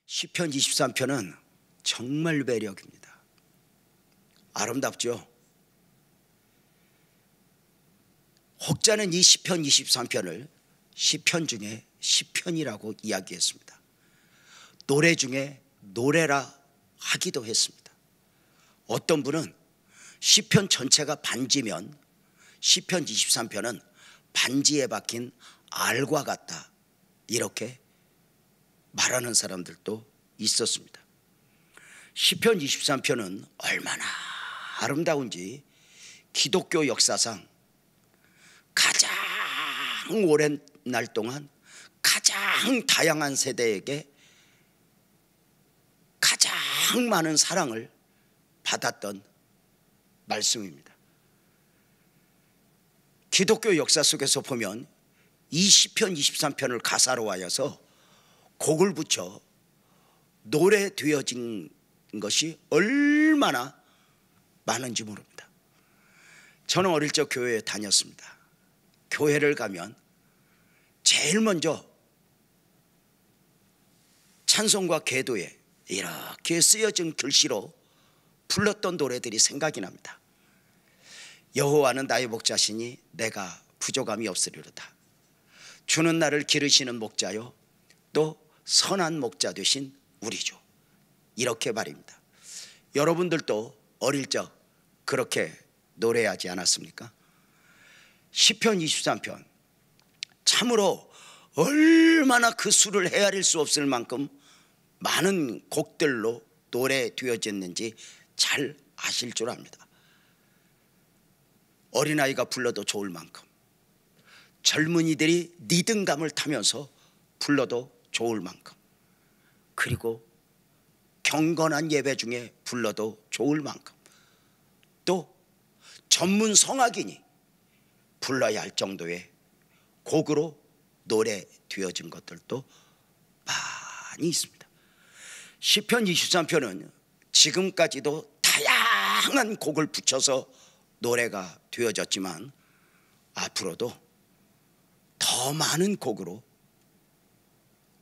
시편 23편은 정말 매력입니다. 아름답죠? 혹자는 이 시편 23편을 시편 중에 시편이라고 이야기했습니다. 노래 중에 노래라 하기도 했습니다. 어떤 분은 시편 전체가 반지면 시편 23편은 반지에 박힌 알과 같다, 이렇게 말하는 사람들도 있었습니다. 시편 23편은 얼마나 아름다운지 기독교 역사상 가장 오랜 날 동안 가장 다양한 세대에게 가장 많은 사랑을 받았던 말씀입니다. 기독교 역사 속에서 보면 이 시편 23편을 가사로 하여서 곡을 붙여 노래 되어진 것이 얼마나 많은지 모릅니다. 저는 어릴 적 교회에 다녔습니다. 교회를 가면 제일 먼저 찬송과 계도에 이렇게 쓰여진 글씨로 불렀던 노래들이 생각이 납니다. 여호와는 나의 목자시니 내가 부족함이 없으리로다. 주는 나를 기르시는 목자요 또 선한 목자 되신 우리죠. 이렇게 말입니다. 여러분들도 어릴 적 그렇게 노래하지 않았습니까? 시편 23편 참으로 얼마나 그 수를 헤아릴 수 없을 만큼 많은 곡들로 노래되어졌는지 잘 아실 줄 압니다. 어린아이가 불러도 좋을 만큼, 젊은이들이 리듬감을 타면서 불러도 좋을 만큼, 그리고 경건한 예배 중에 불러도 좋을 만큼, 또 전문 성악인이 불러야 할 정도의 곡으로 노래되어진 것들도 많이 있습니다. 시편 23편은 지금까지도 다양한 곡을 붙여서 노래가 되어졌지만 앞으로도 더 많은 곡으로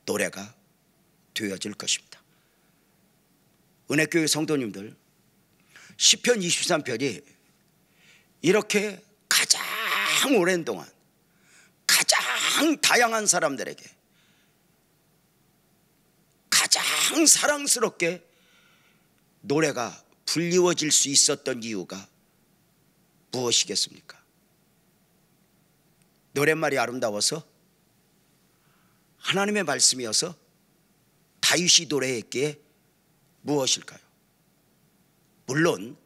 노래가 되어질 것입니다. 은혜교회 성도님들, 시편 23편이 이렇게 가장 오랜 동안 가장 다양한 사람들에게 가장 사랑스럽게 노래가 불리워질 수 있었던 이유가 무엇이겠습니까? 노랫말이 아름다워서? 하나님의 말씀이어서? 다윗이 노래했기에? 무엇일까요? 물론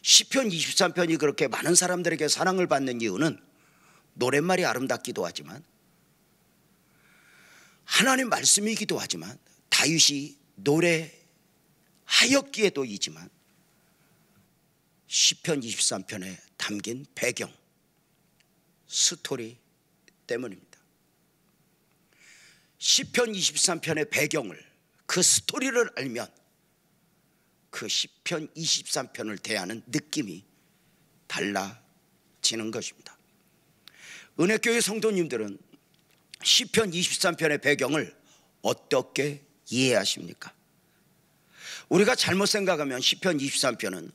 시편 23편이 그렇게 많은 사람들에게 사랑을 받는 이유는 노랫말이 아름답기도 하지만, 하나님 말씀이기도 하지만, 다윗이 노래하였기에도 이지만, 시편 23편에 담긴 배경, 스토리 때문입니다. 시편 23편의 배경을, 그 스토리를 알면 그 시편 23편을 대하는 느낌이 달라지는 것입니다. 은혜교회 성도님들은 시편 23편의 배경을 어떻게 이해하십니까? 우리가 잘못 생각하면 시편 23편은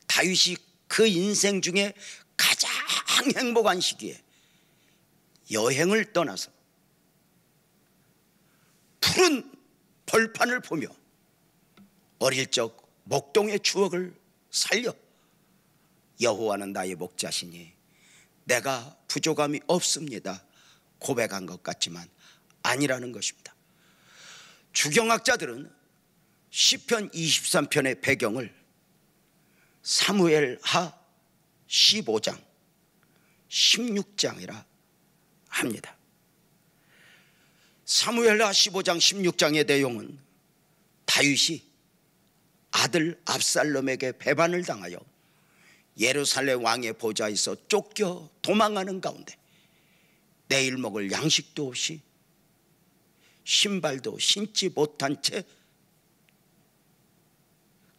다윗이 그 인생 중에 가장 행복한 시기에 여행을 떠나서 푸른 벌판을 보며 어릴 적 목동의 추억을 살려 여호와는 나의 목자시니 내가 부족함이 없습니다 고백한 것 같지만 아니라는 것입니다. 주경학자들은 시편 23편의 배경을 사무엘하 15장 16장이라 합니다. 사무엘하 15장 16장의 내용은 다윗이 아들 압살롬에게 배반을 당하여 예루살렘 왕의 보좌에서 쫓겨 도망하는 가운데 내일 먹을 양식도 없이 신발도 신지 못한 채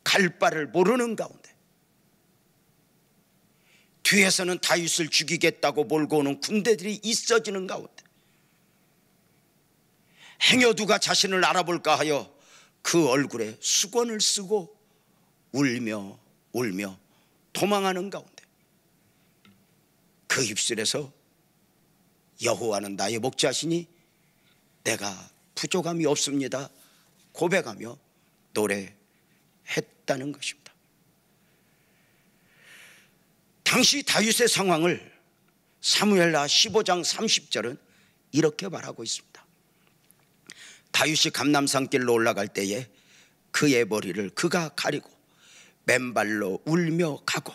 갈 바를 모르는 가운데 뒤에서는 다윗을 죽이겠다고 몰고 오는 군대들이 있어지는 가운데 행여두가 자신을 알아볼까 하여 그 얼굴에 수건을 쓰고 울며 울며 도망하는 가운데 그 입술에서 여호와는 나의 목자시니 내가 부족함이 없습니다 고백하며 노래했다는 것입니다. 당시 다윗의 상황을 사무엘하 15장 30절은 이렇게 말하고 있습니다. 다윗이 감람산길로 올라갈 때에 그의 머리를 그가 가리고 맨발로 울며 가고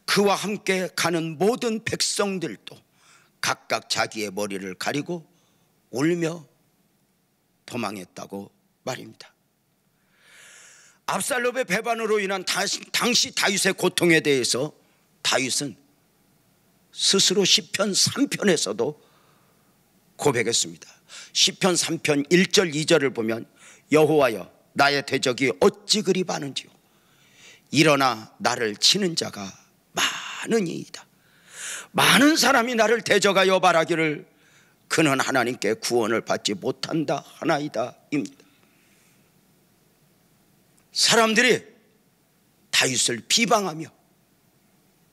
그와 함께 가는 모든 백성들도 각각 자기의 머리를 가리고 울며 도망했다고 말입니다. 압살롬의 배반으로 인한 당시 다윗의 고통에 대해서 다윗은 스스로 시편 3편에서도 고백했습니다. 시편 3편 1절 2절을 보면 여호와여 나의 대적이 어찌 그리 많은지요 일어나 나를 치는 자가 많으니이다. 많은 사람이 나를 대적하여 말하기를 그는 하나님께 구원을 받지 못한다 하나이다 입니다. 사람들이 다윗을 비방하며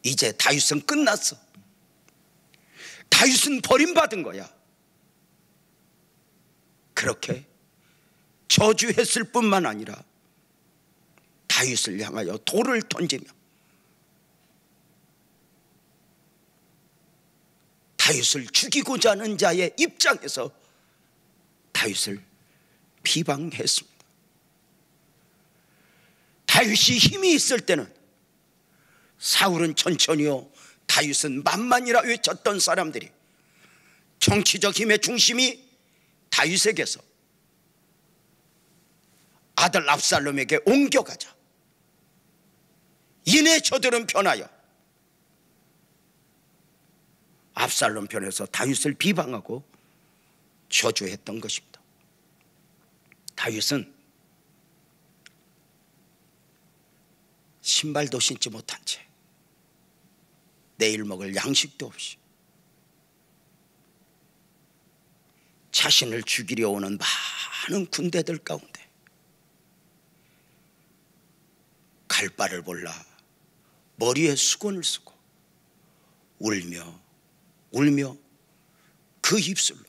이제 다윗은 끝났어, 다윗은 버림받은 거야, 그렇게 저주했을 뿐만 아니라 다윗을 향하여 돌을 던지며 다윗을 죽이고자 하는 자의 입장에서 다윗을 비방했습니다. 다윗이 힘이 있을 때는 사울은 천천히요 다윗은 만만이라 외쳤던 사람들이 정치적 힘의 중심이 다윗에게서 아들 압살롬에게 옮겨가자 이내 저들은 변하여 압살롬 편에서 다윗을 비방하고 저주했던 것입니다. 다윗은 신발도 신지 못한 채 내일 먹을 양식도 없이 자신을 죽이려 오는 많은 군대들 가운데 갈 바를 몰라 머리에 수건을 쓰고 울며 그 입술로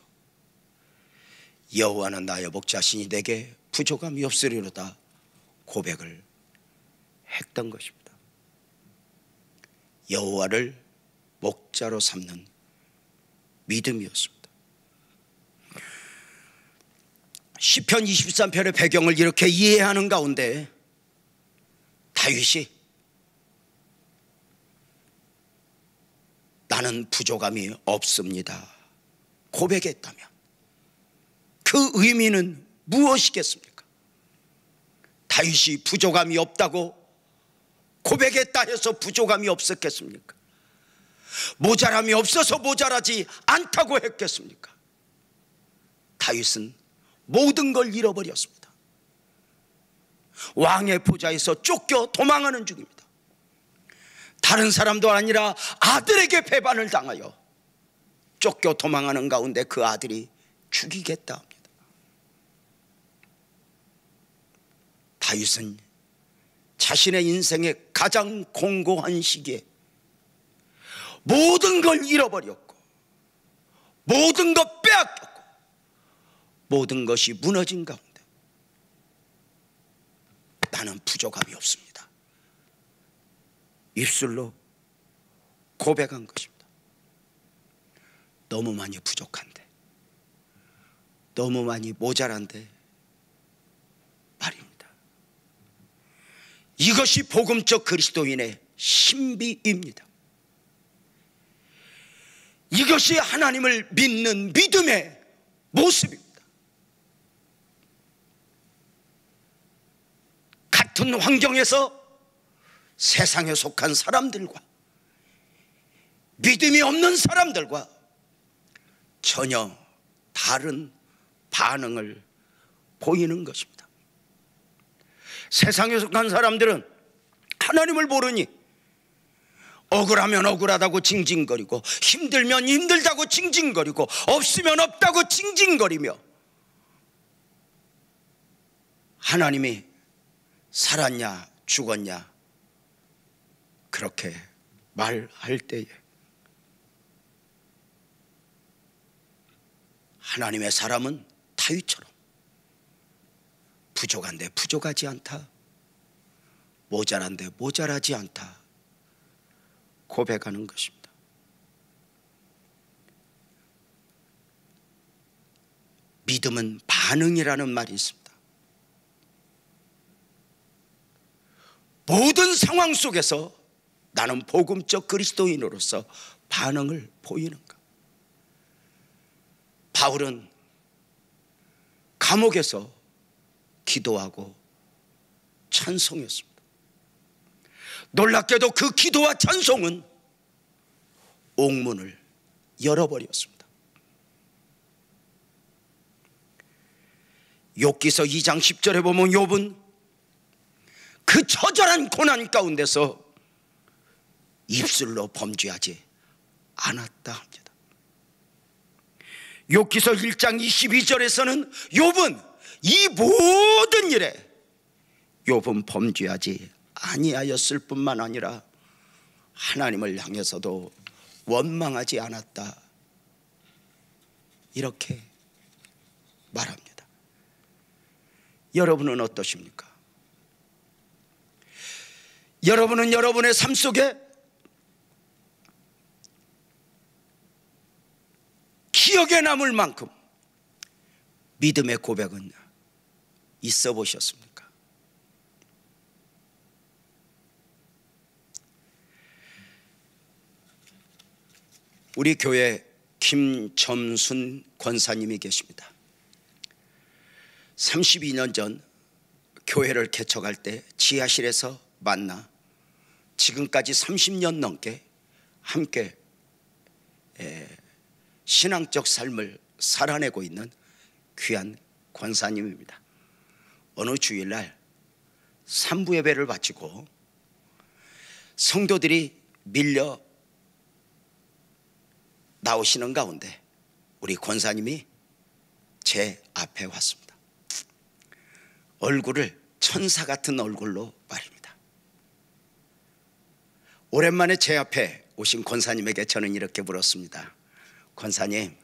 여호와는 나의 목자시니 내게 부족함이 없으리로다 고백을 했던 것입니다. 여호와를 목자로 삼는 믿음이었습니다. 시편 23편의 배경을 이렇게 이해하는 가운데 다윗이 나는 부족함이 없습니다 고백했다면 그 의미는 무엇이겠습니까? 다윗이 부족함이 없다고 고백했다 해서 부족함이 없었겠습니까? 모자람이 없어서 모자라지 않다고 했겠습니까? 다윗은 모든 걸 잃어버렸습니다. 왕의 보좌에서 쫓겨 도망하는 중입니다. 다른 사람도 아니라 아들에게 배반을 당하여 쫓겨 도망하는 가운데 그 아들이 죽이겠다 합니다. 다윗은 자신의 인생의 가장 공고한 시기에 모든 걸 잃어버렸고 모든 것 빼앗겼고 모든 것이 무너진 가운데 나는 부족함이 없습니다 입술로 고백한 것입니다. 너무 많이 부족한데 너무 많이 모자란데 말입니다. 이것이 복음적 그리스도인의 신비입니다. 이것이 하나님을 믿는 믿음의 모습입니다. 같은 환경에서 세상에 속한 사람들과 믿음이 없는 사람들과 전혀 다른 반응을 보이는 것입니다. 세상에 속한 사람들은 하나님을 모르니 억울하면 억울하다고 징징거리고 힘들면 힘들다고 징징거리고 없으면 없다고 징징거리며 하나님이 살았냐 죽었냐 그렇게 말할 때에 하나님의 사람은 다윗처럼 부족한데 부족하지 않다, 모자란데 모자라지 않다 고백하는 것입니다. 믿음은 반응이라는 말이 있습니다. 모든 상황 속에서 나는 복음적 그리스도인으로서 반응을 보이는가? 바울은 감옥에서 기도하고 찬송했습니다. 놀랍게도 그 기도와 찬송은 옥문을 열어버렸습니다. 욥기서 2장 10절에 보면 욥은 그 처절한 고난 가운데서 입술로 범죄하지 않았다 합니다. 욥기서 1장 22절에서는 욥은 이 모든 일에 욥은 범죄하지 아니하였을 뿐만 아니라 하나님을 향해서도 원망하지 않았다 이렇게 말합니다. 여러분은 어떠십니까? 여러분은 여러분의 삶 속에 기억에 남을 만큼 믿음의 고백은 있어 보셨습니까? 우리 교회 김점순 권사님이 계십니다. 32년 전 교회를 개척할 때 지하실에서 만나 지금까지 30년 넘게 함께 신앙적 삶을 살아내고 있는 귀한 권사님입니다. 어느 주일날 3부 예배를 바치고 성도들이 밀려 나오시는 가운데 우리 권사님이 제 앞에 왔습니다. 얼굴을 천사 같은 얼굴로 말입니다. 오랜만에 제 앞에 오신 권사님에게 저는 이렇게 물었습니다. 권사님,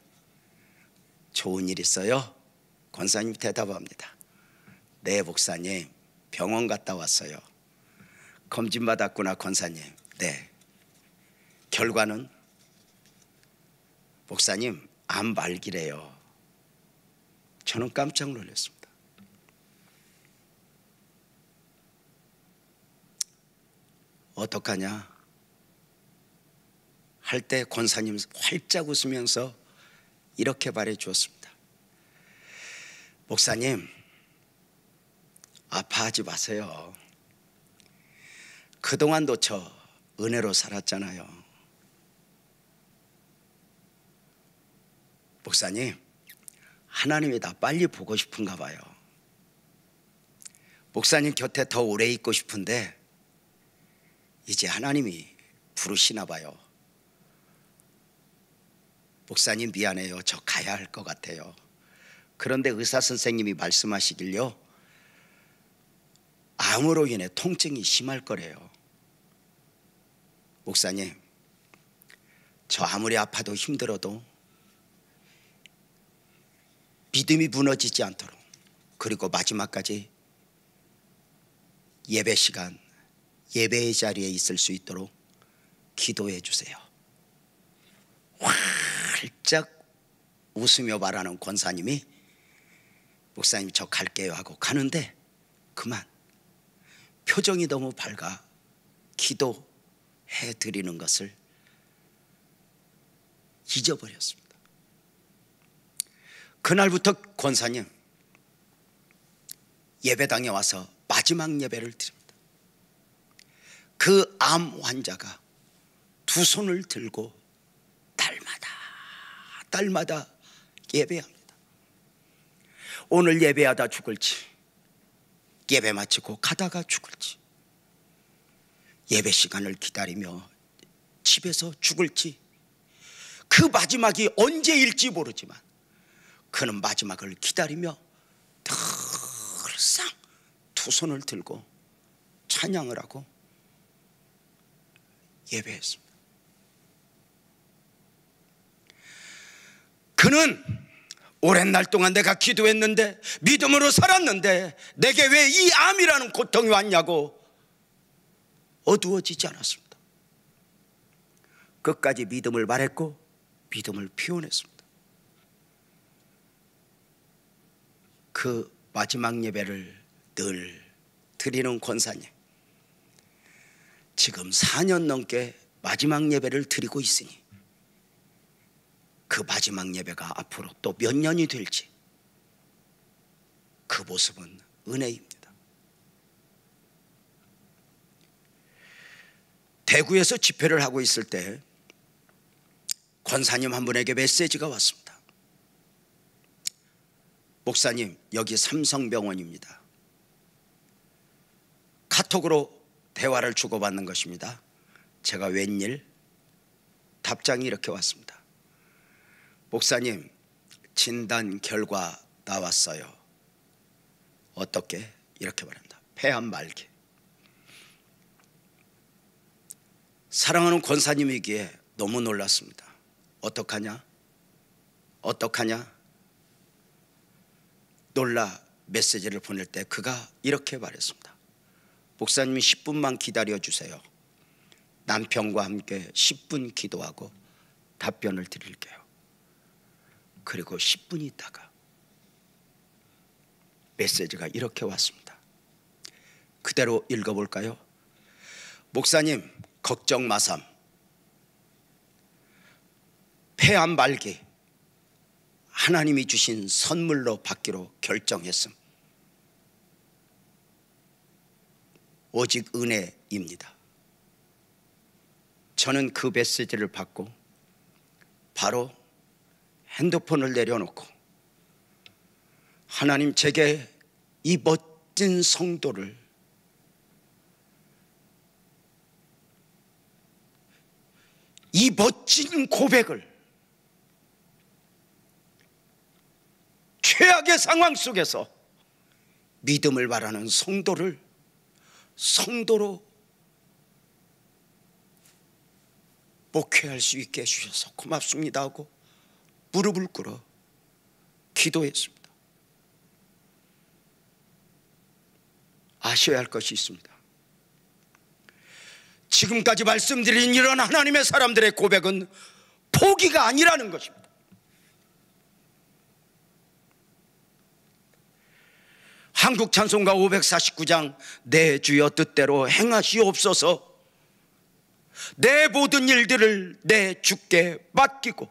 좋은 일 있어요? 권사님이 대답합니다. 네, 목사님, 병원 갔다 왔어요. 검진 받았구나, 권사님. 네. 결과는 목사님, 암 말기래요. 저는 깜짝 놀랐습니다. 어떡하냐 할 때 권사님 활짝 웃으면서 이렇게 말해 주었습니다. 목사님, 아파하지 마세요. 그동안도 저 은혜로 살았잖아요. 목사님, 하나님이 나 빨리 보고 싶은가 봐요. 목사님 곁에 더 오래 있고 싶은데 이제 하나님이 부르시나 봐요. 목사님 미안해요. 저 가야 할 것 같아요. 그런데 의사 선생님이 말씀하시길요, 암으로 인해 통증이 심할 거래요. 목사님, 저 아무리 아파도 힘들어도 믿음이 무너지지 않도록, 그리고 마지막까지 예배 시간, 예배의 자리에 있을 수 있도록 기도해 주세요. 활짝 웃으며 말하는 권사님이 목사님 저 갈게요 하고 가는데 그만 표정이 너무 밝아 기도해 드리는 것을 잊어버렸습니다. 그날부터 권사님 예배당에 와서 마지막 예배를 드립니다. 그 암 환자가 두 손을 들고 딸마다 예배합니다. 오늘 예배하다 죽을지, 예배 마치고 가다가 죽을지, 예배 시간을 기다리며 집에서 죽을지, 그 마지막이 언제일지 모르지만 그는 마지막을 기다리며 늘상 두 손을 들고 찬양을 하고 예배했습니다. 그는 오랜 날 동안 내가 기도했는데 믿음으로 살았는데 내게 왜 이 암이라는 고통이 왔냐고 어두워지지 않았습니다. 끝까지 믿음을 말했고 믿음을 표현했습니다. 그 마지막 예배를 늘 드리는 권사님, 지금 4년 넘게 마지막 예배를 드리고 있으니 그 마지막 예배가 앞으로 또 몇 년이 될지 그 모습은 은혜입니다. 대구에서 집회를 하고 있을 때 권사님 한 분에게 메시지가 왔습니다. 목사님, 여기 삼성병원입니다. 카톡으로 대화를 주고받는 것입니다. 제가 웬일? 답장이 이렇게 왔습니다. 목사님, 진단 결과 나왔어요. 어떻게? 이렇게 말합니다. 폐암 말기. 사랑하는 권사님이기에 너무 놀랐습니다. 어떡하냐? 어떡하냐? 놀라 메시지를 보낼 때 그가 이렇게 말했습니다. 목사님이 10분만 기다려주세요. 남편과 함께 10분 기도하고 답변을 드릴게요. 그리고 10분이 있다가 메시지가 이렇게 왔습니다. 그대로 읽어볼까요? 목사님, 걱정 마삼. 폐암 말기 하나님이 주신 선물로 받기로 결정했음. 오직 은혜입니다. 저는 그 메시지를 받고 바로 핸드폰을 내려놓고 하나님, 제게 이 멋진 성도를 이 멋진 고백을 최악의 상황 속에서 믿음을 바라는 성도를 성도로 목회할 수 있게 해주셔서 고맙습니다 하고 무릎을 꿇어 기도했습니다. 아셔야 할 것이 있습니다. 지금까지 말씀드린 이런 하나님의 사람들의 고백은 포기가 아니라는 것입니다. 한국 찬송가 549장 내 주여 뜻대로 행하시옵소서, 내 모든 일들을 내 주께 맡기고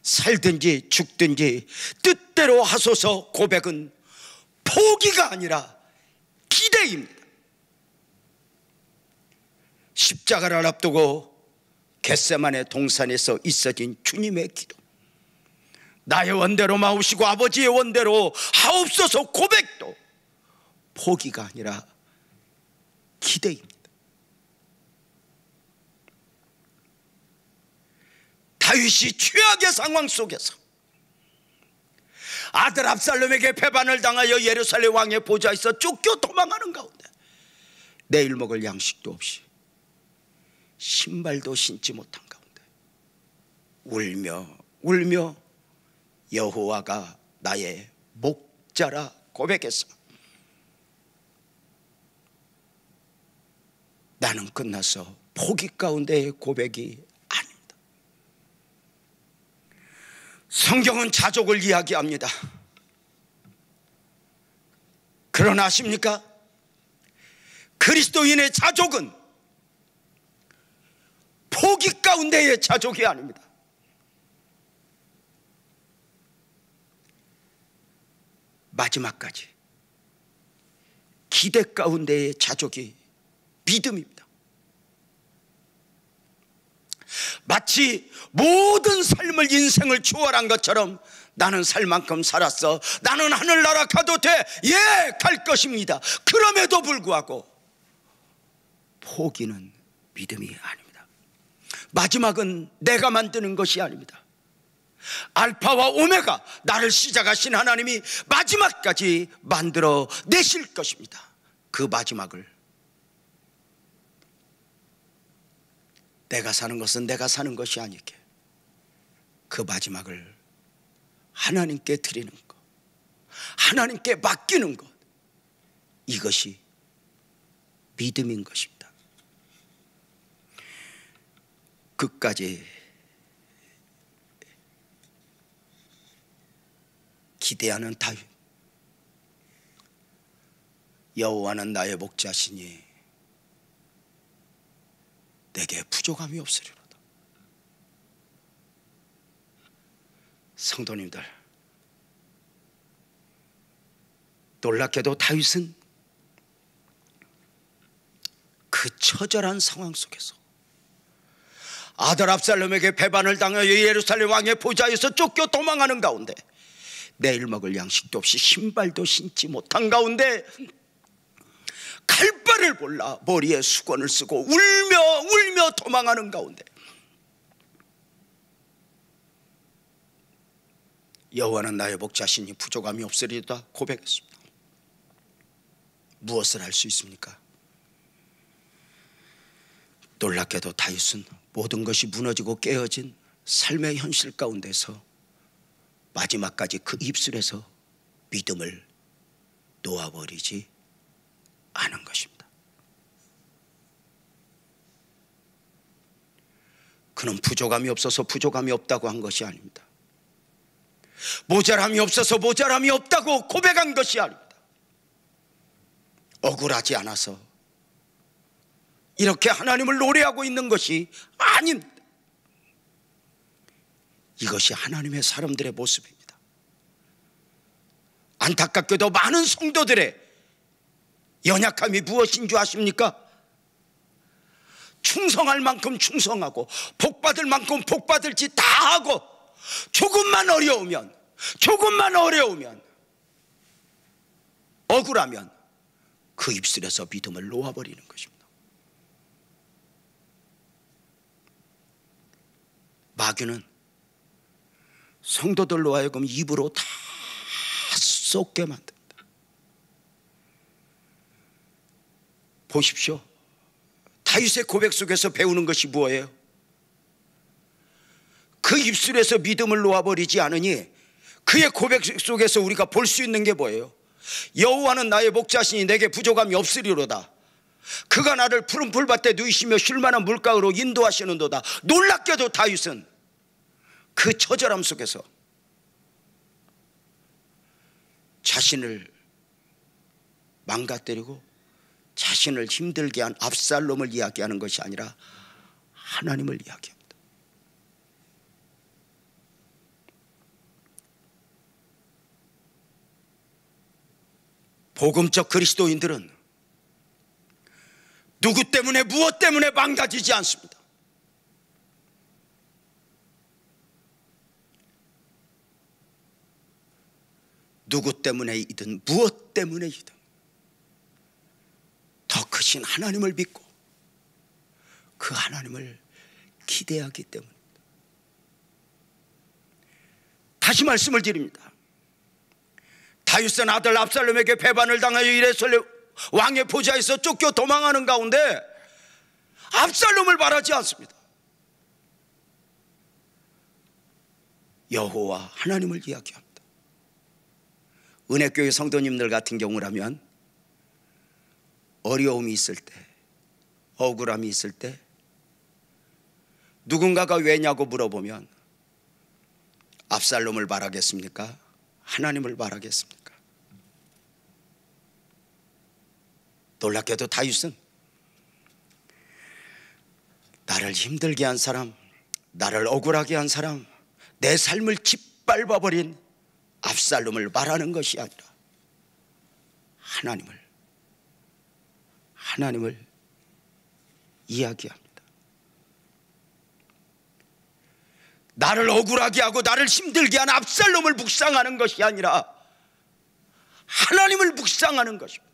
살든지 죽든지 뜻대로 하소서 고백은 포기가 아니라 기대입니다. 십자가를 앞두고 겟세마네 동산에서 있어진 주님의 기도, 나의 원대로 마우시고 아버지의 원대로 하옵소서 고백도 포기가 아니라 기대입니다. 다윗이 최악의 상황 속에서 아들 압살롬에게 배반을 당하여 예루살렘 왕의 보좌에서 쫓겨 도망하는 가운데 내일 먹을 양식도 없이 신발도 신지 못한 가운데 울며 여호와가 나의 목자라 고백했어. 나는 끝나서 포기 가운데의 고백이 아닙니다. 성경은 자족을 이야기합니다. 그러나 아십니까? 그리스도인의 자족은 포기 가운데의 자족이 아닙니다. 마지막까지 기대 가운데의 자족이 믿음입니다. 마치 모든 삶을 인생을 초월한 것처럼 나는 살 만큼 살았어, 나는 하늘나라 가도 돼, 예, 갈 것입니다. 그럼에도 불구하고 포기는 믿음이 아닙니다. 마지막은 내가 만드는 것이 아닙니다. 알파와 오메가, 나를 시작하신 하나님이 마지막까지 만들어 내실 것입니다. 그 마지막을, 내가 사는 것은 내가 사는 것이 아니게 그 마지막을 하나님께 드리는 것, 하나님께 맡기는 것, 이것이 믿음인 것입니다. 끝까지 기대하는 다윗. 여호와는 나의 목자시니 내게 부족함이 없으리로다. 성도님들, 놀랍게도 다윗은 그 처절한 상황 속에서 아들 압살롬에게 배반을 당하여 예루살렘 왕의 보좌에서 쫓겨 도망하는 가운데, 내일 먹을 양식도 없이 신발도 신지 못한 가운데 칼바를 몰라 머리에 수건을 쓰고 울며 도망하는 가운데 여호와는 나의 목자시니 부족함이 없으리로다 고백했습니다. 무엇을 할 수 있습니까? 놀랍게도 다윗은 모든 것이 무너지고 깨어진 삶의 현실 가운데서 마지막까지 그 입술에서 믿음을 놓아버리지 않은 것입니다. 그는 부족함이 없어서 부족함이 없다고 한 것이 아닙니다. 모자람이 없어서 모자람이 없다고 고백한 것이 아닙니다. 억울하지 않아서 이렇게 하나님을 노래하고 있는 것이 아닙니다. 이것이 하나님의 사람들의 모습입니다. 안타깝게도 많은 성도들의 연약함이 무엇인 줄 아십니까? 충성할 만큼 충성하고 복받을 만큼 복받을 짓 다 하고 조금만 어려우면 억울하면 그 입술에서 믿음을 놓아버리는 것입니다. 마귀는 성도들로 하여금 입으로 다 쏟게 만듭니다. 보십시오. 다윗의 고백 속에서 배우는 것이 무엇이에요? 그 입술에서 믿음을 놓아버리지 않으니 그의 고백 속에서 우리가 볼 수 있는 게 뭐예요? 여호와는 나의 목자시니 내게 부족함이 없으리로다. 그가 나를 푸른 풀밭에 누이시며 쉴만한 물가로 인도하시는도다. 놀랍게도 다윗은 그 처절함 속에서 자신을 망가뜨리고 자신을 힘들게 한 압살롬을 이야기하는 것이 아니라 하나님을 이야기합니다. 복음적 그리스도인들은 누구 때문에 무엇 때문에 망가지지 않습니다. 누구 때문에이든 무엇 때문에이든 더 크신 하나님을 믿고 그 하나님을 기대하기 때문입니다. 다시 말씀을 드립니다. 다윗은 아들 압살롬에게 배반을 당하여 예루살렘 왕의 보좌에서 쫓겨 도망하는 가운데 압살롬을 바라지 않습니다. 여호와 하나님을 이야기합니다. 은혜교회 성도님들 같은 경우라면 어려움이 있을 때, 억울함이 있을 때 누군가가 왜냐고 물어보면 압살롬을 바라겠습니까? 하나님을 바라겠습니까? 놀랍게도 다윗은 나를 힘들게 한 사람, 나를 억울하게 한 사람, 내 삶을 짓밟아버린 압살롬을 말하는 것이 아니라 하나님을 이야기합니다. 나를 억울하게 하고 나를 힘들게 한 압살롬을 묵상하는 것이 아니라 하나님을 묵상하는 것입니다.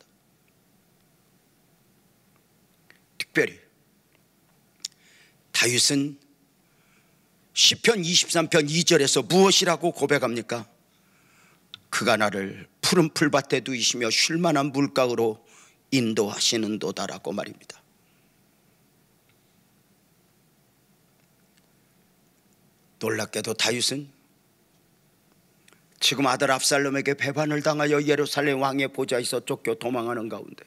특별히 다윗은 시편 23편 2절에서 무엇이라고 고백합니까? 그가 나를 푸른 풀밭에 두이시며 쉴만한 물가로 인도하시는 도다라고 말입니다. 놀랍게도 다윗은 지금 아들 압살롬에게 배반을 당하여 예루살렘 왕의 보좌에서 쫓겨 도망하는 가운데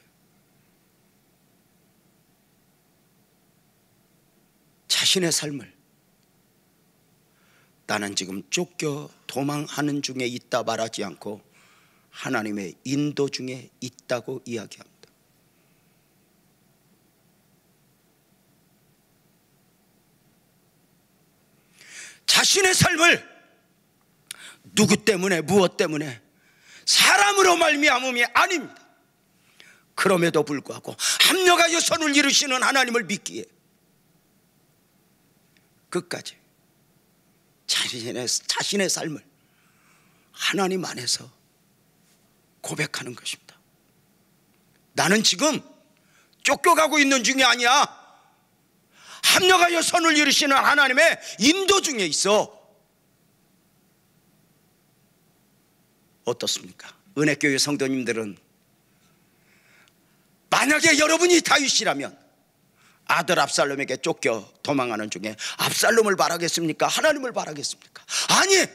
자신의 삶을 나는 지금 쫓겨 도망하는 중에 있다 말하지 않고 하나님의 인도 중에 있다고 이야기합니다. 자신의 삶을 누구 때문에 무엇 때문에 사람으로 말미암음이 아닙니다. 그럼에도 불구하고 합력하여 선을 이루시는 하나님을 믿기에 끝까지 자신의 삶을 하나님 안에서 고백하는 것입니다. 나는 지금 쫓겨가고 있는 중이 아니야. 합력하여 선을 이루시는 하나님의 인도 중에 있어. 어떻습니까? 은혜교회 성도님들은 만약에 여러분이 다윗이라면 아들 압살롬에게 쫓겨 도망하는 중에 압살롬을 바라겠습니까? 하나님을 바라겠습니까? 아니,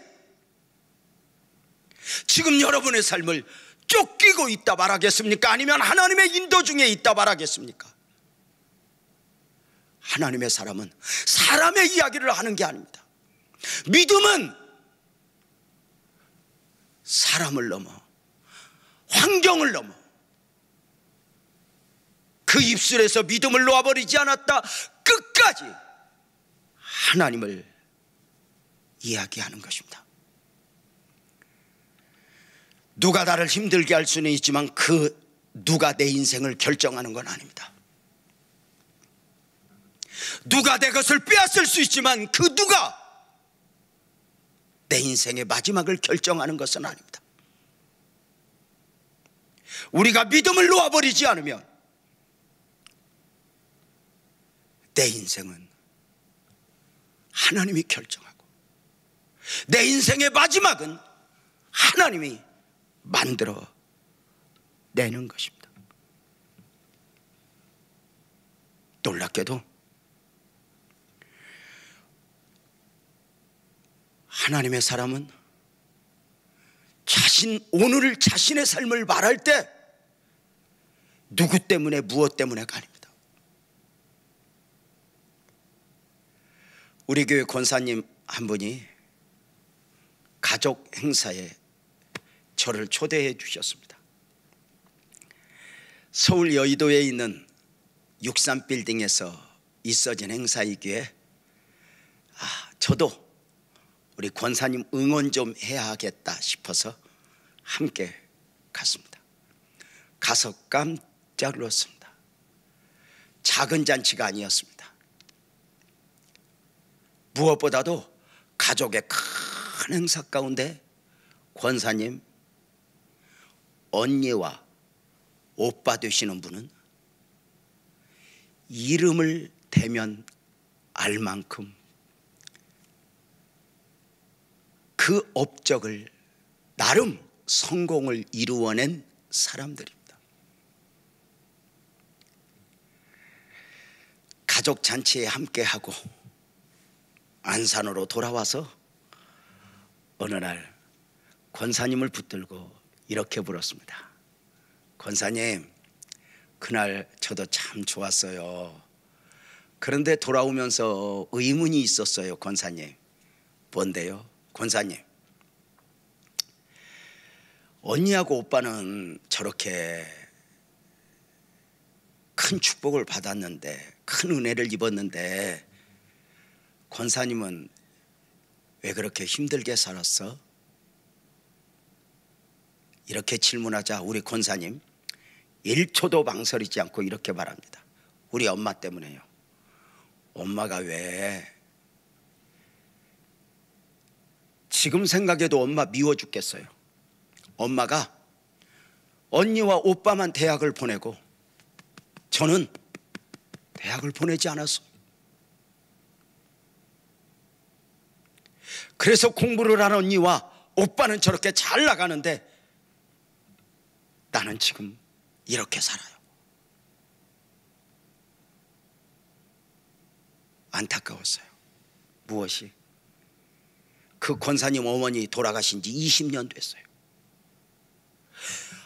지금 여러분의 삶을 쫓기고 있다 말하겠습니까? 아니면 하나님의 인도 중에 있다 말하겠습니까? 하나님의 사람은 사람의 이야기를 하는 게 아닙니다. 믿음은 사람을 넘어 환경을 넘어 그 입술에서 믿음을 놓아버리지 않았다 끝까지 하나님을 이야기하는 것입니다. 누가 나를 힘들게 할 수는 있지만 그 누가 내 인생을 결정하는 건 아닙니다. 누가 내 것을 빼앗을 수 있지만 그 누가 내 인생의 마지막을 결정하는 것은 아닙니다. 우리가 믿음을 놓아버리지 않으면 내 인생은 하나님이 결정하고 내 인생의 마지막은 하나님이 만들어 내는 것입니다. 놀랍게도 하나님의 사람은 오늘 자신의 삶을 말할 때 누구 때문에 무엇 때문에가 아닙니다. 우리 교회 권사님 한 분이 가족 행사에 저를 초대해 주셨습니다. 서울 여의도에 있는 63빌딩에서 있어진 행사이기에 저도 우리 권사님 응원 좀 해야 하겠다 싶어서 함께 갔습니다. 가서 깜짝 놀랐습니다. 작은 잔치가 아니었습니다. 무엇보다도 가족의 큰 행사 가운데 권사님, 언니와 오빠 되시는 분은 이름을 대면 알 만큼 그 업적을 나름 성공을 이루어낸 사람들입니다. 가족 잔치에 함께하고 안산으로 돌아와서 어느 날 권사님을 붙들고 이렇게 물었습니다. 권사님, 그날 저도 참 좋았어요. 그런데 돌아오면서 의문이 있었어요. 권사님, 뭔데요? 권사님, 언니하고 오빠는 저렇게 큰 축복을 받았는데, 큰 은혜를 입었는데 권사님은 왜 그렇게 힘들게 살았어? 이렇게 질문하자 우리 권사님 1초도 망설이지 않고 이렇게 말합니다. 우리 엄마 때문에요. 엄마가 왜, 지금 생각해도 엄마 미워 죽겠어요. 엄마가 언니와 오빠만 대학을 보내고 저는 대학을 보내지 않았어. 그래서 공부를 한 언니와 오빠는 저렇게 잘 나가는데 나는 지금 이렇게 살아요. 안타까웠어요. 무엇이? 그 권사님 어머니 돌아가신 지 20년 됐어요.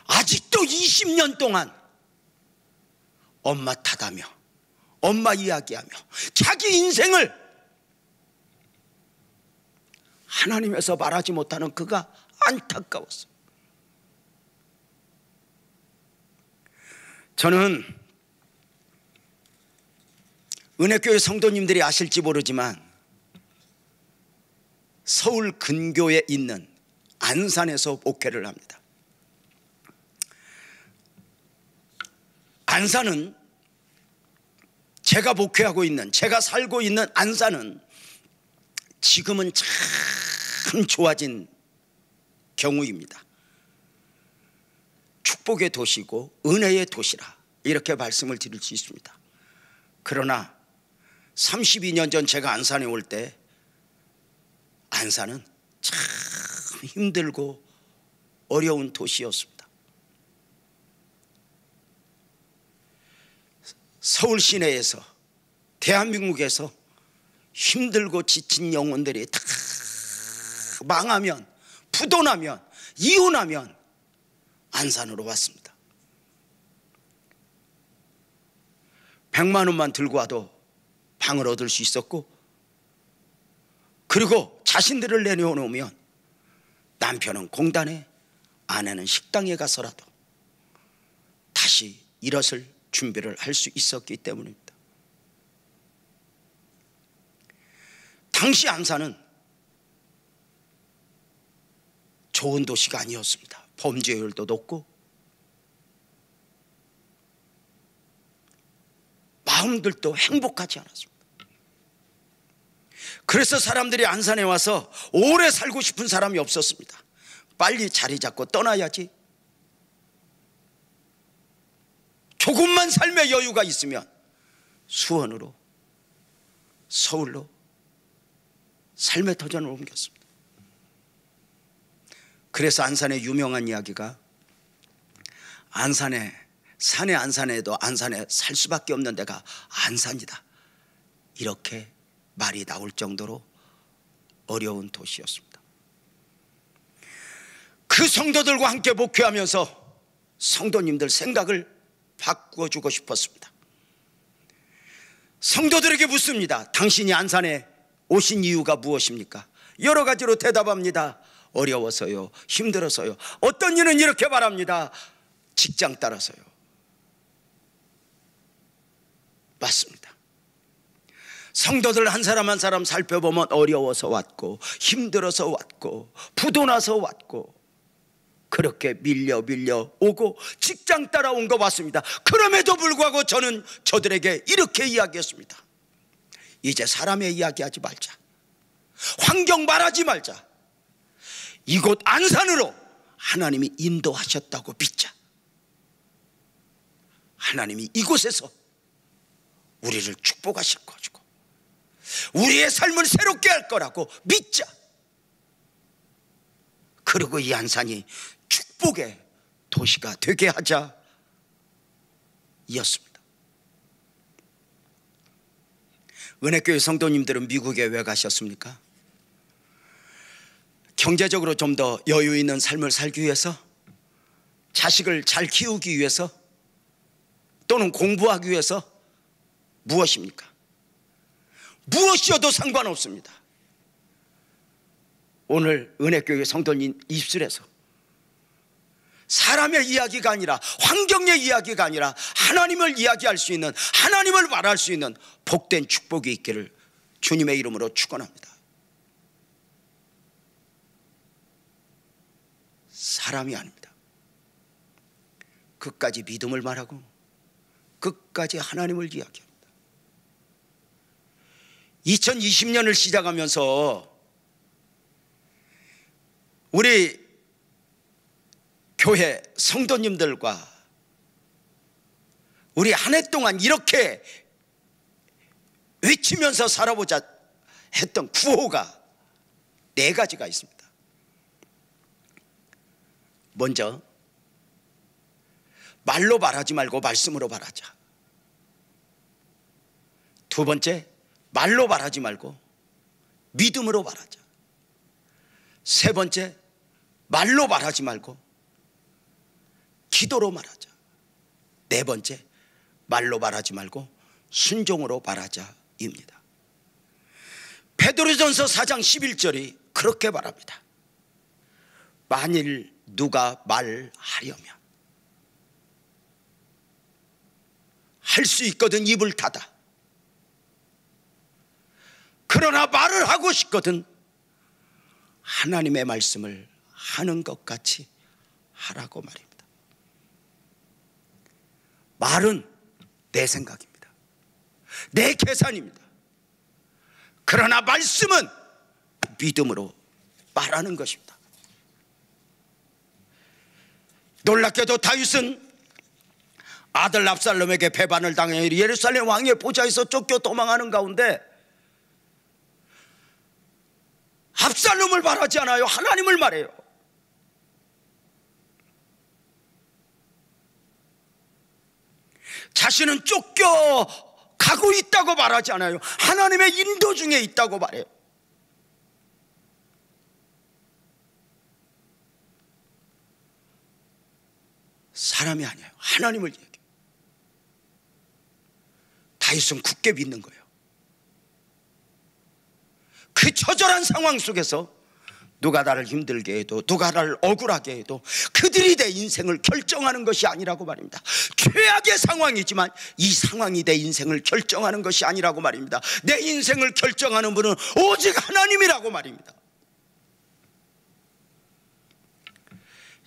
아직도 20년 동안 엄마 탓하며 엄마 이야기하며 자기 인생을 하나님에서 말하지 못하는 그가 안타까웠어요. 저는 은혜교회 성도님들이 아실지 모르지만 서울 근교에 있는 안산에서 목회를 합니다. 안산은 제가 목회하고 있는, 제가 살고 있는 안산은 지금은 참 좋아진 경우입니다. 축복의 도시고 은혜의 도시라 이렇게 말씀을 드릴 수 있습니다. 그러나 32년 전 제가 안산에 올 때 안산은 참 힘들고 어려운 도시였습니다. 서울 시내에서, 대한민국에서 힘들고 지친 영혼들이 다 망하면, 부도나면, 이혼하면 안산으로 왔습니다. 100만 원만 들고 와도 방을 얻을 수 있었고, 그리고 자신들을 내려놓으면 남편은 공단에, 아내는 식당에 가서라도 다시 일어설 준비를 할 수 있었기 때문입니다. 당시 안산은 좋은 도시가 아니었습니다. 범죄율도 높고 마음들도 행복하지 않았습니다. 그래서 사람들이 안산에 와서 오래 살고 싶은 사람이 없었습니다. 빨리 자리 잡고 떠나야지. 조금만 삶의 여유가 있으면 수원으로, 서울로 삶의 터전을 옮겼습니다. 그래서 안산의 유명한 이야기가, 안산에, 산의 안산에도 안산에 살 수밖에 없는 데가 안산이다, 이렇게 말이 나올 정도로 어려운 도시였습니다. 그 성도들과 함께 목회하면서 성도님들 생각을 바꾸어주고 싶었습니다. 성도들에게 묻습니다. 당신이 안산에 오신 이유가 무엇입니까? 여러 가지로 대답합니다. 어려워서요, 힘들어서요. 어떤 이는 이렇게 말합니다. 직장 따라서요. 맞습니다. 성도들 한 사람 한 사람 살펴보면 어려워서 왔고, 힘들어서 왔고, 부도나서 왔고, 그렇게 밀려 오고 직장 따라온 거 맞습니다. 그럼에도 불구하고 저는 저들에게 이렇게 이야기했습니다. 이제 사람의 이야기하지 말자, 환경 말하지 말자. 이곳 안산으로 하나님이 인도하셨다고 믿자. 하나님이 이곳에서 우리를 축복하실 것이고 우리의 삶을 새롭게 할 거라고 믿자. 그리고 이 안산이 축복의 도시가 되게 하자 이었습니다. 은혜교회 성도님들은 미국에 왜 가셨습니까? 경제적으로 좀 더 여유 있는 삶을 살기 위해서, 자식을 잘 키우기 위해서, 또는 공부하기 위해서, 무엇입니까? 무엇이어도 상관없습니다. 오늘 은혜교회 성도님 입술에서 사람의 이야기가 아니라, 환경의 이야기가 아니라 하나님을 이야기할 수 있는, 하나님을 말할 수 있는 복된 축복이 있기를 주님의 이름으로 축원합니다. 사람이 아닙니다. 끝까지 믿음을 말하고 끝까지 하나님을 이야기합니다. 2020년을 시작하면서 우리 교회 성도님들과 우리 한 해 동안 이렇게 외치면서 살아보자 했던 구호가 4가지가 있습니다. 먼저, 말로 말하지 말고 말씀으로 말하자. 두 번째, 말로 말하지 말고 믿음으로 말하자. 세 번째, 말로 말하지 말고 기도로 말하자. 네 번째, 말로 말하지 말고 순종으로 말하자입니다. 베드로전서 4장 11절이 그렇게 말합니다. 만일 누가 말하려면 할 수 있거든 입을 닫아. 그러나 말을 하고 싶거든 하나님의 말씀을 하는 것 같이 하라고 말입니다. 말은 내 생각입니다. 내 계산입니다. 그러나 말씀은 믿음으로 말하는 것입니다. 놀랍게도 다윗은 아들 압살롬에게 배반을 당해 예루살렘 왕의 보좌에서 쫓겨 도망하는 가운데 압살롬을 말하지 않아요. 하나님을 말해요. 자신은 쫓겨가고 있다고 말하지 않아요. 하나님의 인도 중에 있다고 말해요. 사람이 아니에요. 하나님을 얘기해요. 다윗은 굳게 믿는 거예요. 그 처절한 상황 속에서 누가 나를 힘들게 해도 누가 나를 억울하게 해도 그들이 내 인생을 결정하는 것이 아니라고 말입니다. 최악의 상황이지만 이 상황이 내 인생을 결정하는 것이 아니라고 말입니다. 내 인생을 결정하는 분은 오직 하나님이라고 말입니다.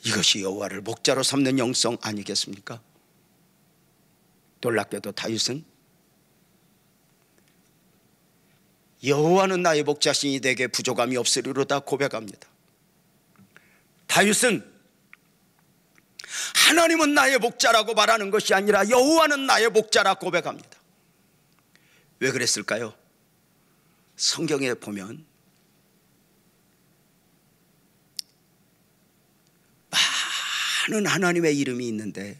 이것이 여호와를 목자로 삼는 영성 아니겠습니까? 놀랍게도 다윗은 여호와는 나의 목자시니 내게 부족함이 없으리로다 고백합니다. 다윗은 하나님은 나의 목자라고 말하는 것이 아니라 여호와는 나의 목자라 고백합니다. 왜 그랬을까요? 성경에 보면 많은 하나님의 이름이 있는데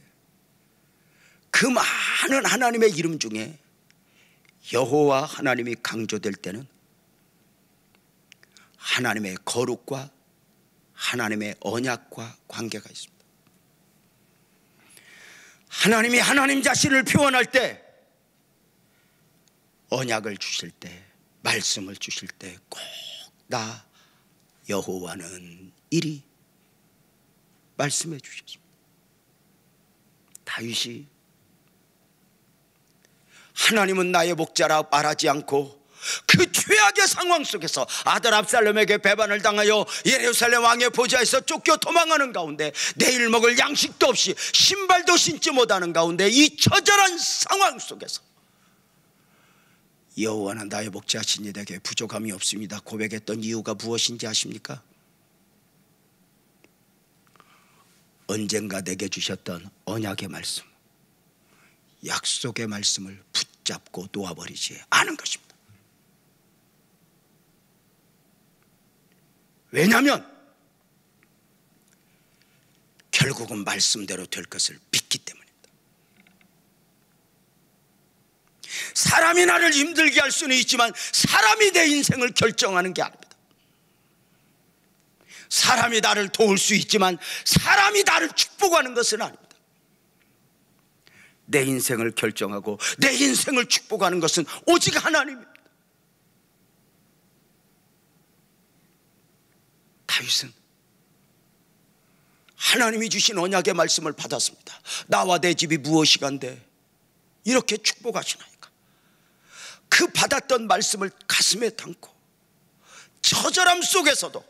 그 많은 하나님의 이름 중에 여호와 하나님이 강조될 때는 하나님의 거룩과 하나님의 언약과 관계가 있습니다. 하나님이 하나님 자신을 표현할 때, 언약을 주실 때, 말씀을 주실 때 꼭 나 여호와는 이리 말씀해 주셨습니다. 다윗이 하나님은 나의 목자라 말하지 않고 그 최악의 상황 속에서 아들 압살롬에게 배반을 당하여 예루살렘 왕의 보좌에서 쫓겨 도망하는 가운데 내일 먹을 양식도 없이 신발도 신지 못하는 가운데 이 처절한 상황 속에서 여호와는 나의 목자시니 내게 부족함이 없습니다 고백했던 이유가 무엇인지 아십니까? 언젠가 내게 주셨던 언약의 말씀, 약속의 말씀을 붙잡고 놓아버리지 않은 것입니다. 왜냐하면 결국은 말씀대로 될 것을 믿기 때문입니다. 사람이 나를 힘들게 할 수는 있지만 사람이 내 인생을 결정하는 게 아닙니다. 사람이 나를 도울 수 있지만 사람이 나를 축복하는 것은 아닙니다. 내 인생을 결정하고 내 인생을 축복하는 것은 오직 하나님입니다. 다윗은 하나님이 주신 언약의 말씀을 받았습니다. 나와 내 집이 무엇이간데 이렇게 축복하시나이까. 그 받았던 말씀을 가슴에 담고 처절함 속에서도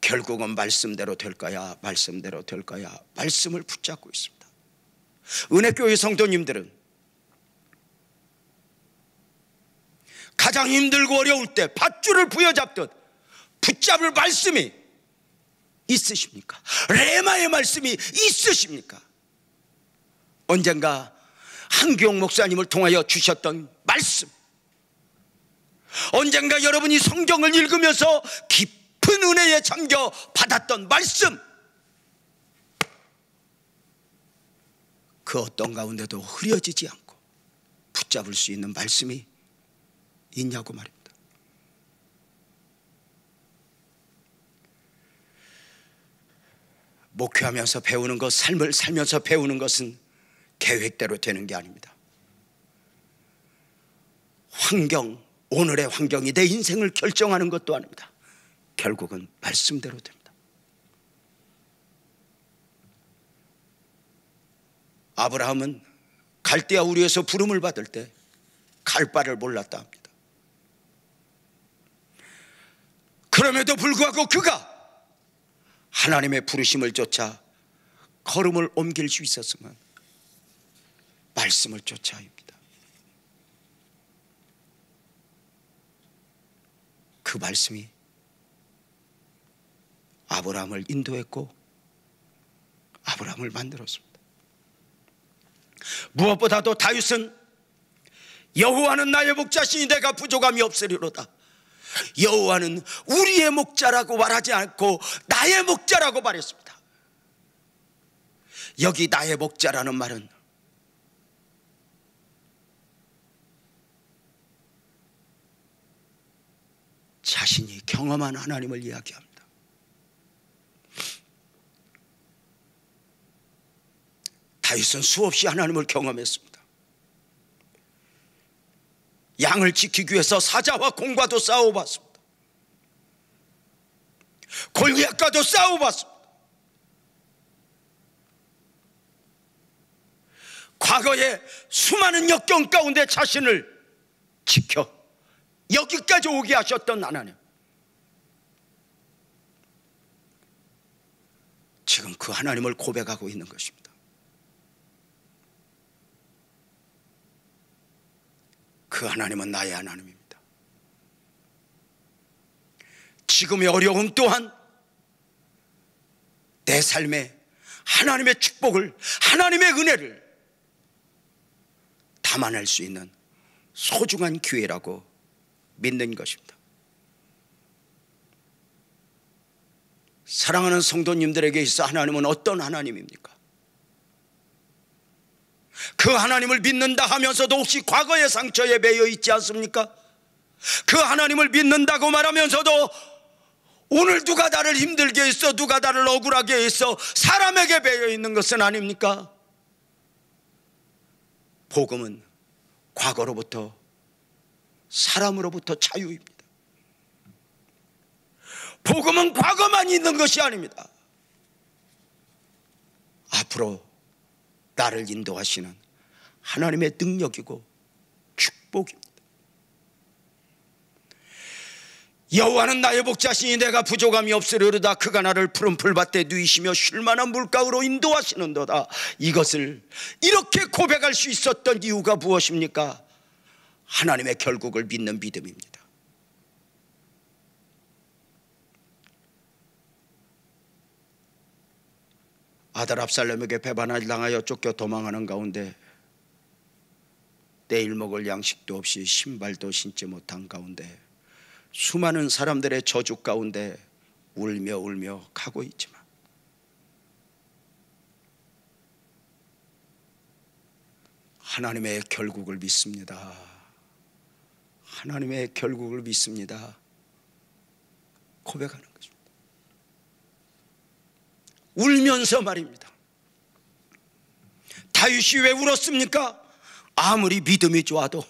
결국은 말씀대로 될 거야, 말씀대로 될 거야, 말씀을 붙잡고 있습니다. 은혜교회 성도님들은 가장 힘들고 어려울 때 밧줄을 부여잡듯 붙잡을 말씀이 있으십니까? 레마의 말씀이 있으십니까? 언젠가 한기용 목사님을 통하여 주셨던 말씀, 언젠가 여러분이 성경을 읽으면서 깊은 은혜에 잠겨 받았던 말씀, 그 어떤 가운데도 흐려지지 않고 붙잡을 수 있는 말씀이 있냐고 말입니다. 목회하면서 배우는 것, 삶을 살면서 배우는 것은 계획대로 되는 게 아닙니다. 환경, 오늘의 환경이 내 인생을 결정하는 것도 아닙니다. 결국은 말씀대로 됩니다. 아브라함은 갈대아 우리에서 부름을 받을 때 갈 바를 몰랐다 합니다. 그럼에도 불구하고 그가 하나님의 부르심을 쫓아 걸음을 옮길 수 있었으면 말씀을 쫓아입니다. 그 말씀이 아브라함을 인도했고 아브라함을 만들었습니다. 무엇보다도 다윗은 여호와는 나의 목자시니 내가 부족함이 없으리로다. 여호와는 우리의 목자라고 말하지 않고 나의 목자라고 말했습니다. 여기 나의 목자라는 말은 자신이 경험한 하나님을 이야기합니다. 다윗은 수없이 하나님을 경험했습니다. 양을 지키기 위해서 사자와 공과도 싸워봤습니다. 골리앗과도 싸워봤습니다. 과거에 수많은 역경 가운데 자신을 지켜 여기까지 오게 하셨던 하나님, 지금 그 하나님을 고백하고 있는 것입니다. 그 하나님은 나의 하나님입니다. 지금의 어려움 또한 내 삶에 하나님의 축복을, 하나님의 은혜를 담아낼 수 있는 소중한 기회라고 믿는 것입니다. 사랑하는 성도님들에게 있어 하나님은 어떤 하나님입니까? 그 하나님을 믿는다 하면서도 혹시 과거의 상처에 매여 있지 않습니까? 그 하나님을 믿는다고 말하면서도 오늘 누가 나를 힘들게 했어, 누가 나를 억울하게 했어, 사람에게 매여 있는 것은 아닙니까? 복음은 과거로부터, 사람으로부터 자유입니다. 복음은 과거만 있는 것이 아닙니다. 앞으로 나를 인도하시는 하나님의 능력이고 축복입니다. 여호와는 나의 목자시니 내가 부족함이 없으리로다. 그가 나를 푸른 풀밭에 누이시며 쉴만한 물가로 인도하시는도다. 이것을 이렇게 고백할 수 있었던 이유가 무엇입니까? 하나님의 결국을 믿는 믿음입니다. 아들 압살롬에게 배반을 당하여 쫓겨 도망하는 가운데 내일 먹을 양식도 없이 신발도 신지 못한 가운데 수많은 사람들의 저주 가운데 울며 울며 가고 있지만 하나님의 결국을 믿습니다. 하나님의 결국을 믿습니다. 고백하는 것입니다. 울면서 말입니다. 다윗이 왜 울었습니까? 아무리 믿음이 좋아도,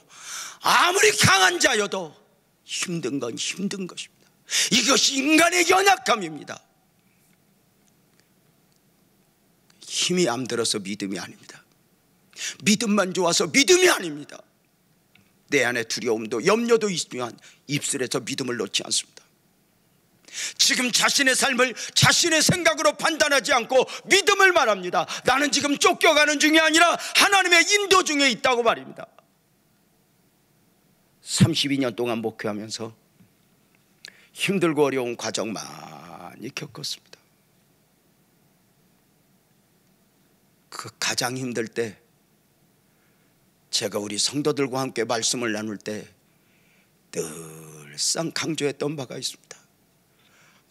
아무리 강한 자여도 힘든 건 힘든 것입니다. 이것이 인간의 연약함입니다. 힘이 안 들어서 믿음이 아닙니다. 믿음만 좋아서 믿음이 아닙니다. 내 안에 두려움도 염려도 있으면 입술에서 믿음을 놓지 않습니다. 지금 자신의 삶을 자신의 생각으로 판단하지 않고 믿음을 말합니다. 나는 지금 쫓겨가는 중이 아니라 하나님의 인도 중에 있다고 말입니다. 32년 동안 목회하면서 힘들고 어려운 과정 많이 겪었습니다. 그 가장 힘들 때 제가 우리 성도들과 함께 말씀을 나눌 때 늘상 강조했던 바가 있습니다.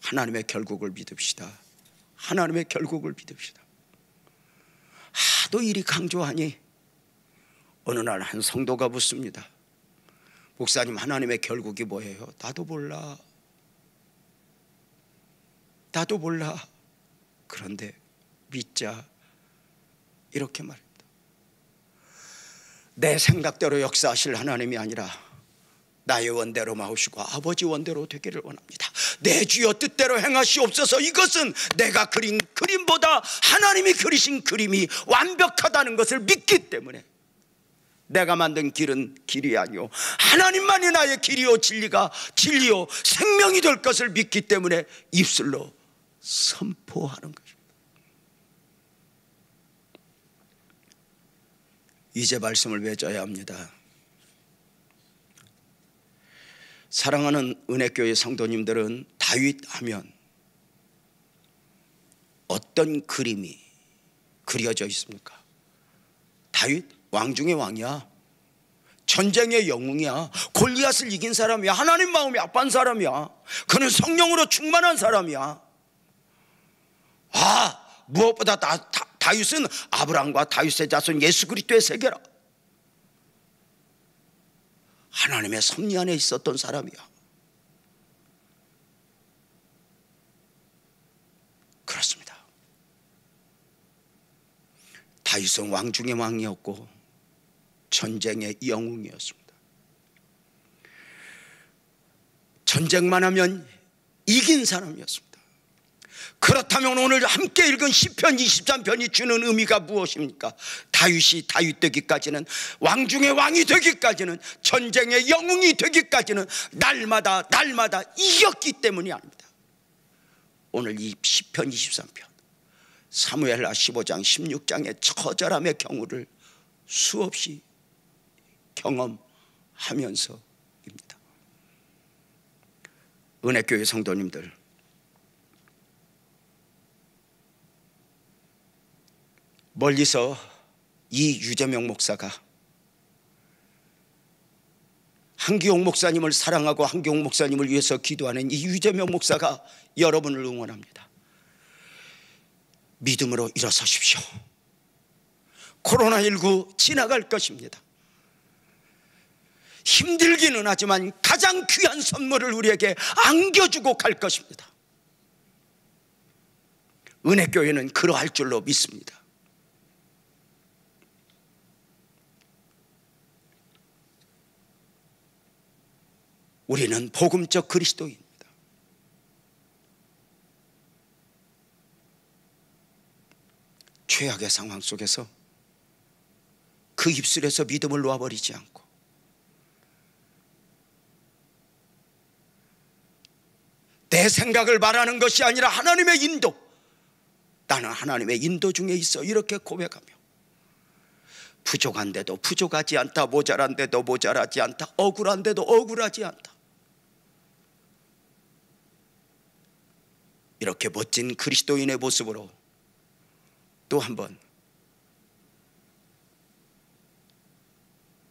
하나님의 결국을 믿읍시다. 하나님의 결국을 믿읍시다. 하도 이리 강조하니 어느 날 한 성도가 묻습니다. 목사님, 하나님의 결국이 뭐예요? 나도 몰라. 나도 몰라. 그런데 믿자. 이렇게 말합니다. 내 생각대로 역사하실 하나님이 아니라 나의 원대로 마오시고 아버지 원대로 되기를 원합니다. 내 주여 뜻대로 행하시옵소서. 이것은 내가 그린 그림보다 하나님이 그리신 그림이 완벽하다는 것을 믿기 때문에, 내가 만든 길은 길이 아니오 하나님만이 나의 길이요 진리요 생명이 될 것을 믿기 때문에 입술로 선포하는 것입니다. 이제 말씀을 맺어야 합니다. 사랑하는 은혜교회 성도님들은 다윗 하면 어떤 그림이 그려져 있습니까? 다윗 왕 중의 왕이야. 전쟁의 영웅이야. 골리앗을 이긴 사람이야. 하나님 마음이 아픈 사람이야. 그는 성령으로 충만한 사람이야. 무엇보다 다윗은 아브라함과 다윗의 자손 예수 그리스도의 세계라. 하나님의 섭리 안에 있었던 사람이야. 그렇습니다. 다윗은 왕 중의 왕이었고 전쟁의 영웅이었습니다. 전쟁만 하면 이긴 사람이었습니다. 그렇다면 오늘 함께 읽은 시편 23편이 주는 의미가 무엇입니까? 다윗이 다윗 되기까지는, 왕 중의 왕이 되기까지는, 전쟁의 영웅이 되기까지는 날마다 이겼기 때문이 아닙니다. 오늘 이 시편 23편, 사무엘하 15장 16장의 처절함의 경우를 수없이 경험하면서입니다. 은혜교회 성도님들, 멀리서 이 유재명 목사가 한기용 목사님을 사랑하고 한기용 목사님을 위해서 기도하는 이 유재명 목사가 여러분을 응원합니다. 믿음으로 일어서십시오. 코로나19 지나갈 것입니다. 힘들기는 하지만 가장 귀한 선물을 우리에게 안겨주고 갈 것입니다. 은혜교회는 그러할 줄로 믿습니다. 우리는 복음적 그리스도인입니다. 최악의 상황 속에서 그 입술에서 믿음을 놓아버리지 않고, 내 생각을 말하는 것이 아니라 하나님의 인도, 나는 하나님의 인도 중에 있어, 이렇게 고백하며, 부족한데도 부족하지 않다, 모자란데도 모자라지 않다, 억울한데도 억울하지 않다, 이렇게 멋진 그리스도인의 모습으로 또 한 번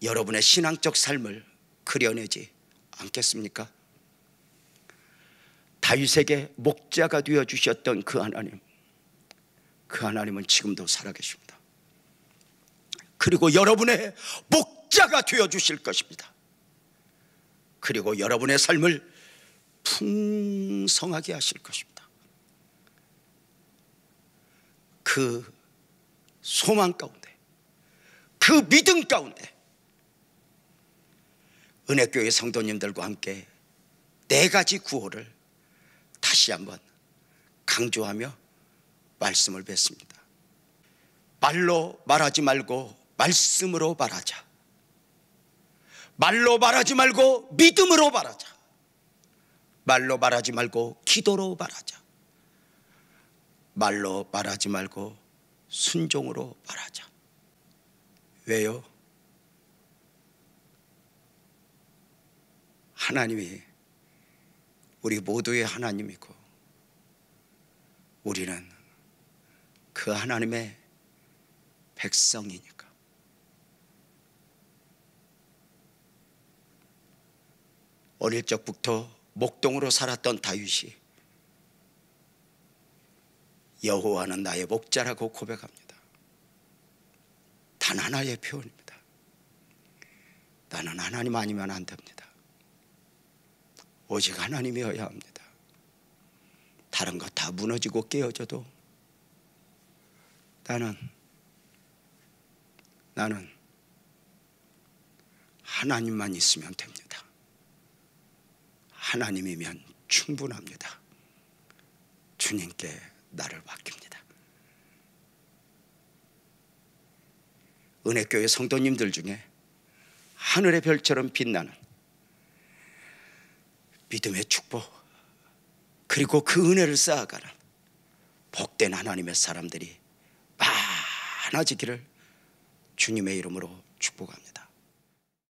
여러분의 신앙적 삶을 그려내지 않겠습니까? 다윗에게 목자가 되어 주셨던 그 하나님은 지금도 살아계십니다. 그리고 여러분의 목자가 되어 주실 것입니다. 그리고 여러분의 삶을 풍성하게 하실 것입니다. 그 소망 가운데, 그 믿음 가운데 은혜교회 성도님들과 함께 4가지 구호를 다시 한번 강조하며 말씀을 뵙습니다. 말로 말하지 말고 말씀으로 말하자. 말로 말하지 말고 믿음으로 말하자. 말로 말하지 말고 기도로 말하자. 말로 말하지 말고 순종으로 말하자. 왜요? 하나님이 우리 모두의 하나님이고, 우리는 그 하나님의 백성이니까. 어릴 적부터 목동으로 살았던 다윗이 여호와는 나의 목자라고 고백합니다. 단 하나의 표현입니다. 나는 하나님 아니면 안 됩니다. 오직 하나님이어야 합니다. 다른 것 다 무너지고 깨어져도 나는 하나님만 있으면 됩니다. 하나님이면 충분합니다. 주님께 나를 맡깁니다. 은혜교회 성도님들 중에 하늘의 별처럼 빛나는 믿음의 축복, 그리고 그 은혜를 쌓아가는 복된 하나님의 사람들이 많아지기를 주님의 이름으로 축복합니다.